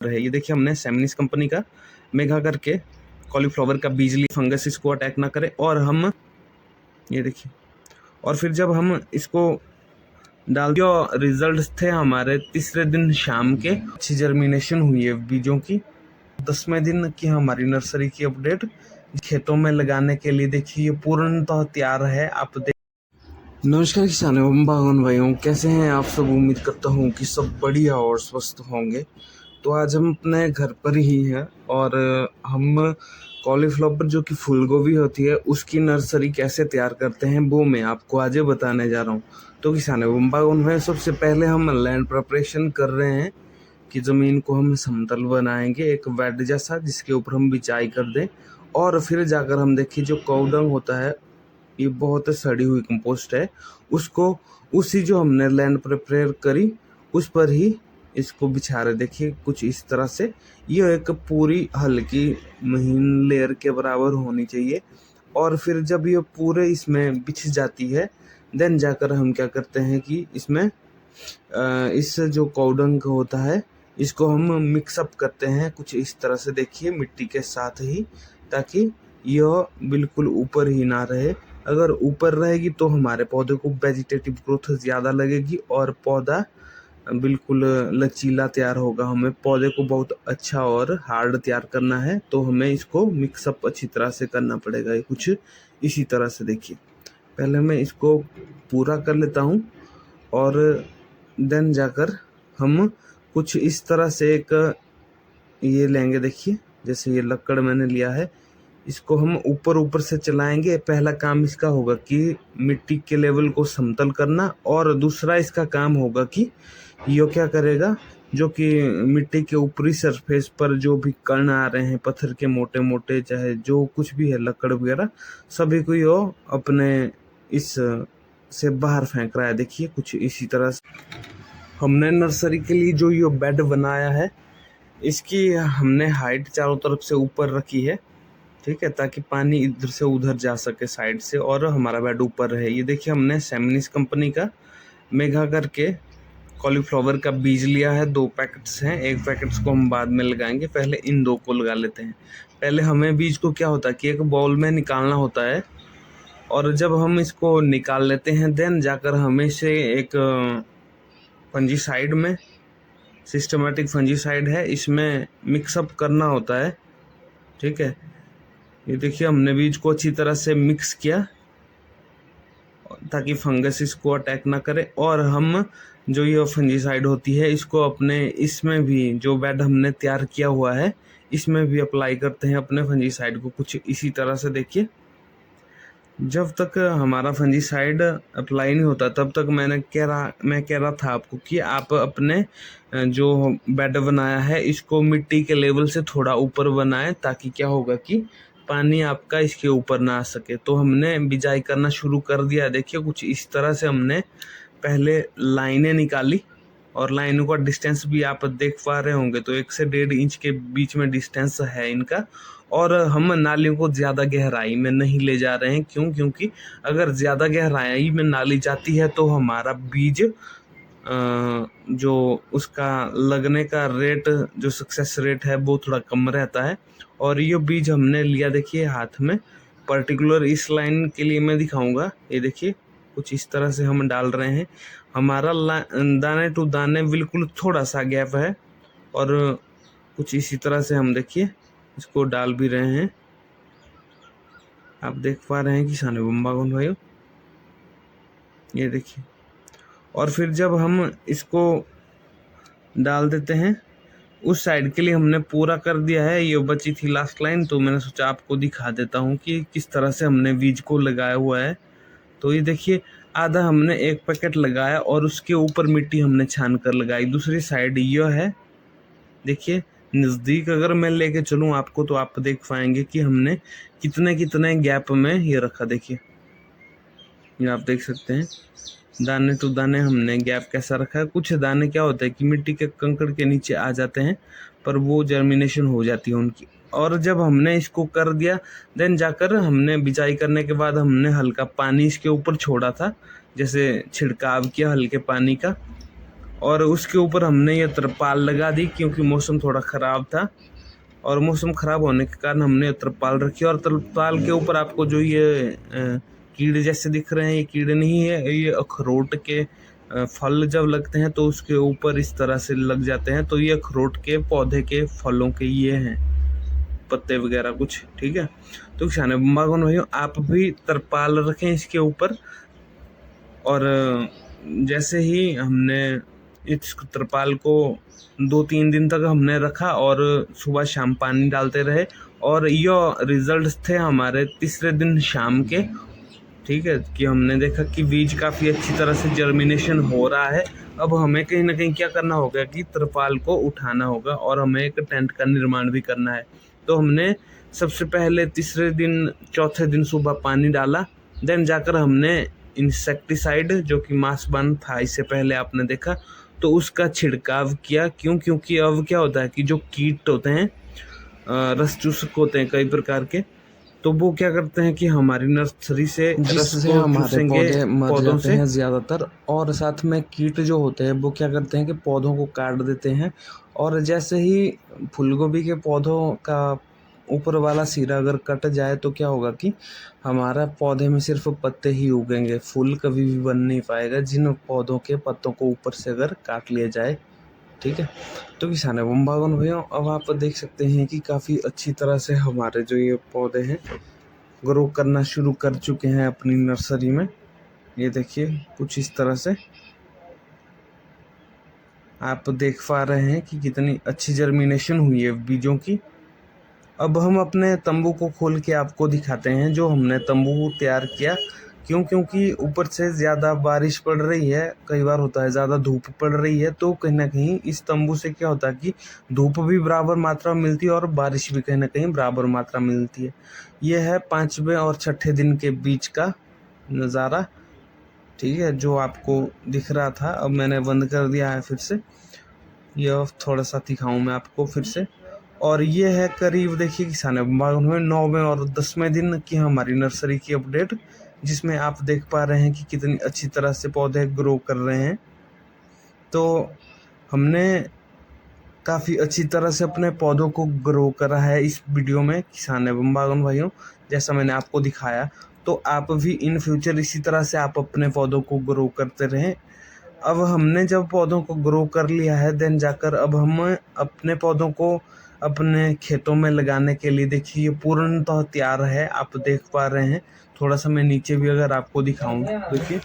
है। ये देखिए हमने सेमिनिस कंपनी का मेगा करके कॉलीफ्लावर का बीज लिया, फंगस इसको अटैक ना करे। और हम ये देखिए, और फिर जब हम इसको डाल जो रिजल्ट्स थे हमारे तीसरे दिन शाम के, अच्छी जर्मिनेशन हुई है बीजों की। 10वें दिन की हमारी नर्सरी की अपडेट खेतों में लगाने के लिए देखिए ये पूर्णतः तैयार है। आप देख नमस्कार किसान एवं बागवान भाइयों, कैसे हैं आप सब। उम्मीद करता हूँ कि सब बढ़िया और स्वस्थ होंगे। तो आज हम अपने घर पर ही हैं और हम कॉलीफ्लावर जो कि फूल गोभी होती है उसकी नर्सरी कैसे तैयार करते हैं वो मैं आपको आज बताने जा रहा हूँ। तो किसान एवं बागवान भाई, सबसे पहले हम लैंड प्रिपरेशन कर रहे हैं कि ज़मीन को हम समतल बनाएंगे, एक बेड जैसा जिसके ऊपर हम बिछाई कर दें। और फिर जाकर हम देखिए जो काउडंग होता है, ये बहुत सड़ी हुई कंपोस्ट है, उसको उसी जो हमने लैंड प्रिपेयर करी उस पर ही इसको बिछा रहे। देखिए कुछ इस तरह से ये एक पूरी हल्की महीन लेयर के बराबर होनी चाहिए। और फिर जब ये पूरे इसमें बिछ जाती है देन जाकर हम क्या करते हैं कि इसमें इस जो काउडंग होता है इसको हम मिक्सअप करते हैं कुछ इस तरह से, देखिए मिट्टी के साथ ही, ताकि यह बिल्कुल ऊपर ही ना रहे। अगर ऊपर रहेगी तो हमारे पौधे को वेजिटेटिव ग्रोथ ज़्यादा लगेगी और पौधा बिल्कुल लचीला तैयार होगा। हमें पौधे को बहुत अच्छा और हार्ड तैयार करना है तो हमें इसको मिक्सअप अच्छी तरह से करना पड़ेगा। ये कुछ इसी तरह से देखिए, पहले मैं इसको पूरा कर लेता हूँ और देन जाकर हम कुछ इस तरह से एक ये लेंगे। देखिए जैसे ये लकड़ मैंने लिया है, इसको हम ऊपर ऊपर से चलाएंगे। पहला काम इसका होगा कि मिट्टी के लेवल को समतल करना, और दूसरा इसका काम होगा कि ये क्या करेगा, जो कि मिट्टी के ऊपरी सरफेस पर जो भी कण आ रहे हैं पत्थर के मोटे मोटे, चाहे जो कुछ भी है लकड़ वगैरह, सभी को ये अपने इस से बाहर फेंक रहा है। देखिए कुछ इसी तरह से हमने नर्सरी के लिए जो ये बेड बनाया है इसकी हमने हाइट चारों तरफ से ऊपर रखी है, ठीक है, ताकि पानी इधर से उधर जा सके साइड से और हमारा बेड ऊपर रहे। ये देखिए हमने सेमिनिस कंपनी का मेगा करके कॉलीफ्लावर का बीज लिया है, 2 पैकेट्स हैं। एक पैकेट्स को हम बाद में लगाएंगे, पहले इन 2 को लगा लेते हैं। पहले हमें बीज को क्या होता है कि एक बाउल में निकालना होता है, और जब हम इसको निकाल लेते हैं देन जाकर हमें से एक फंजीसाइड में, सिस्टमेटिक फंजीसाइड है, इसमें मिक्सअप करना होता है, ठीक है। ये देखिए हमने बीज को अच्छी तरह से मिक्स किया ताकि फंगस इसको अटैक ना करे। और हम जो ये फंजीसाइड होती है इसको अपने इसमें भी जो बेड हमने तैयार किया हुआ है इसमें भी अप्लाई करते हैं अपने फंजीसाइड को कुछ इसी तरह से। देखिए जब तक हमारा फंजीसाइड अप्लाई नहीं होता तब तक मैं कह रहा था आपको कि आप अपने जो बेड बनाया है इसको मिट्टी के लेवल से थोड़ा ऊपर बनाएं, ताकि क्या होगा कि पानी आपका इसके ऊपर ना आ सके। तो हमने बिजाई करना शुरू कर दिया। देखिए कुछ इस तरह से हमने पहले लाइनें निकाली, और लाइनों का डिस्टेंस भी आप देख पा रहे होंगे, तो 1 से 1.5 इंच के बीच में डिस्टेंस है इनका। और हम नालियों को ज़्यादा गहराई में नहीं ले जा रहे हैं, क्योंकि अगर ज़्यादा गहराई में नाली जाती है तो हमारा बीज जो उसका लगने का रेट, जो सक्सेस रेट है वो थोड़ा कम रहता है। और ये बीज हमने लिया देखिए हाथ में, पर्टिकुलर इस लाइन के लिए मैं दिखाऊंगा। ये देखिए कुछ इस तरह से हम डाल रहे हैं, हमारा दाने टू दाने बिल्कुल थोड़ा सा गैप है, और कुछ इसी तरह से हम देखिए इसको डाल भी रहे हैं। आप देख पा रहे हैं किसान बागवान भाइयों, ये देखिए। और फिर जब हम इसको डाल देते हैं, उस साइड के लिए हमने पूरा कर दिया है, ये बची थी लास्ट लाइन, तो मैंने सोचा आपको दिखा देता हूँ कि किस तरह से हमने बीज को लगाया हुआ है। तो ये देखिए आधा हमने एक पैकेट लगाया और उसके ऊपर मिट्टी हमने छान कर लगाई। दूसरी साइड ये है, देखिए नज़दीक अगर मैं लेके चलूँ आपको तो आप देख पाएंगे कि हमने कितने कितने गैप में ये रखा। देखिए ये आप देख सकते हैं दाने टू दाने हमने गैप कैसा रखा है। कुछ दाने क्या होता है कि मिट्टी के कंकड़ के नीचे आ जाते हैं, पर वो जर्मिनेशन हो जाती है उनकी। और जब हमने इसको कर दिया देन जाकर हमने बिजाई करने के बाद हमने हल्का पानी इसके ऊपर छोड़ा था, जैसे छिड़काव किया हल्के पानी का, और उसके ऊपर हमने ये तरपाल लगा दी क्योंकि मौसम थोड़ा ख़राब था, और मौसम ख़राब होने के कारण हमने ये तरपाल रखी। और तरपाल के ऊपर आपको जो ये कीड़े जैसे दिख रहे हैं, ये कीड़े नहीं है, ये अखरोट के फल जब लगते हैं तो उसके ऊपर इस तरह से लग जाते हैं। तो ये अखरोट के पौधे के फलों के ये हैं पत्ते वगैरह कुछ, ठीक है। तो किसान बागवान भाइयों, आप भी तरपाल रखें इसके ऊपर। और जैसे ही हमने इस तरपाल को 2-3 दिन तक हमने रखा और सुबह शाम पानी डालते रहे, और ये रिजल्ट्स थे हमारे तीसरे दिन शाम के, ठीक है, कि हमने देखा कि बीज काफ़ी अच्छी तरह से जर्मिनेशन हो रहा है। अब हमें कहीं ना कहीं क्या करना होगा कि तरपाल को उठाना होगा और हमें एक टेंट का निर्माण भी करना है। तो हमने सबसे पहले तीसरे दिन चौथे दिन सुबह पानी डाला, देन जाकर हमने इंसेक्टिसाइड जो कि मासबान था इससे पहले आपने देखा, तो उसका छिड़काव किया। क्योंकि अब क्या होता है कि जो कीट होते हैं, रस चूसक होते हैं कई प्रकार के, तो वो क्या करते हैं कि हमारी नर्सरी से रस जिससे को हमारे चूसेंगे पौधे मर पौधों जाते से। हैं ज़्यादातर, और साथ में कीट जो होते हैं वो क्या करते हैं कि पौधों को काट देते हैं। और जैसे ही फूलगोभी के पौधों का ऊपर वाला सिरा अगर कट जाए तो क्या होगा कि हमारा पौधे में सिर्फ पत्ते ही उगेंगे, फूल कभी भी बन नहीं पाएगा जिन पौधों के पत्तों को ऊपर से अगर काट लिया जाए, ठीक है। तो किसान बागवान भैया, अब आप देख सकते हैं कि काफ़ी अच्छी तरह से हमारे जो ये पौधे हैं ग्रो करना शुरू कर चुके हैं अपनी नर्सरी में। ये देखिए कुछ इस तरह से आप देख पा रहे हैं कि कितनी अच्छी जर्मिनेशन हुई है बीजों की। अब हम अपने तंबू को खोल के आपको दिखाते हैं जो हमने तंबू तैयार किया। क्योंकि ऊपर से ज़्यादा बारिश पड़ रही है, कई बार होता है ज़्यादा धूप पड़ रही है, तो कहीं ना कहीं इस तंबू से क्या होता है कि धूप भी बराबर मात्रा में मिलती है और बारिश भी कहीं ना कहीं बराबर मात्रा में मिलती है। यह है 5वें और 6ठे दिन के बीच का नज़ारा, ठीक है, जो आपको दिख रहा था। अब मैंने बंद कर दिया है फिर से, यह थोड़ा सा दिखाऊं मैं आपको फिर से। और ये है करीब देखिए किसान बागवान में 9वें और 10वें दिन की हमारी नर्सरी की अपडेट, जिसमें आप देख पा रहे हैं कि कितनी अच्छी तरह से पौधे ग्रो कर रहे हैं। तो हमने काफ़ी अच्छी तरह से अपने पौधों को ग्रो करा है इस वीडियो में किसान एवं बागवान भाइयों, जैसा मैंने आपको दिखाया। तो आप भी इन फ्यूचर इसी तरह से आप अपने पौधों को ग्रो करते रहें। अब हमने जब पौधों को ग्रो कर लिया है, देन जाकर अब हम अपने पौधों को अपने खेतों में लगाने के लिए देखिए ये पूर्णतः तैयार है, आप देख पा रहे हैं। थोड़ा सा मैं नीचे भी अगर आपको दिखाऊं, देखिए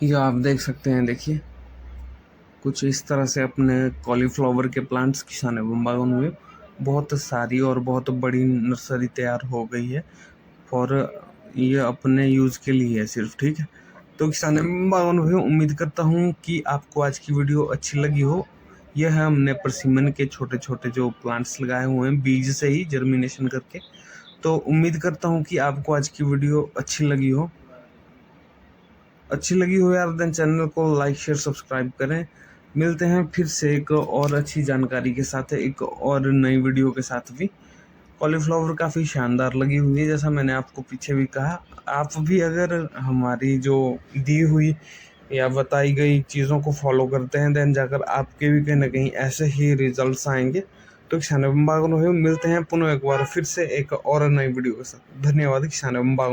ये आप देख सकते हैं, देखिए कुछ इस तरह से अपने कॉलीफ्लावर के प्लांट्स किसान एवं बागवान में बहुत सारी और बहुत बड़ी नर्सरी तैयार हो गई है, और ये अपने यूज़ के लिए है सिर्फ, ठीक है। तो किसान बागवान भाइयों, उम्मीद करता हूँ कि आपको आज की वीडियो अच्छी लगी हो। यह है हमने परसिमन के छोटे छोटे जो प्लांट्स लगाए हुए हैं बीज से ही जर्मिनेशन करके। तो उम्मीद करता हूँ कि आपको आज की वीडियो अच्छी लगी हो यार, देन चैनल को लाइक शेयर सब्सक्राइब करें। मिलते हैं फिर से एक और अच्छी जानकारी के साथ, एक और नई वीडियो के साथ भी। कॉलीफ्लावर काफ़ी शानदार लगी हुई है, जैसा मैंने आपको पीछे भी कहा। आप भी अगर हमारी जो दी हुई या बताई गई चीज़ों को फॉलो करते हैं, देन जाकर आपके भी कहीं ना कहीं ऐसे ही रिजल्ट्स आएंगे। तो किसान एवं बागवान भाइयों, मिलते हैं पुनः एक बार फिर से एक और नई वीडियो के साथ। धन्यवाद किसान एवं बागवान।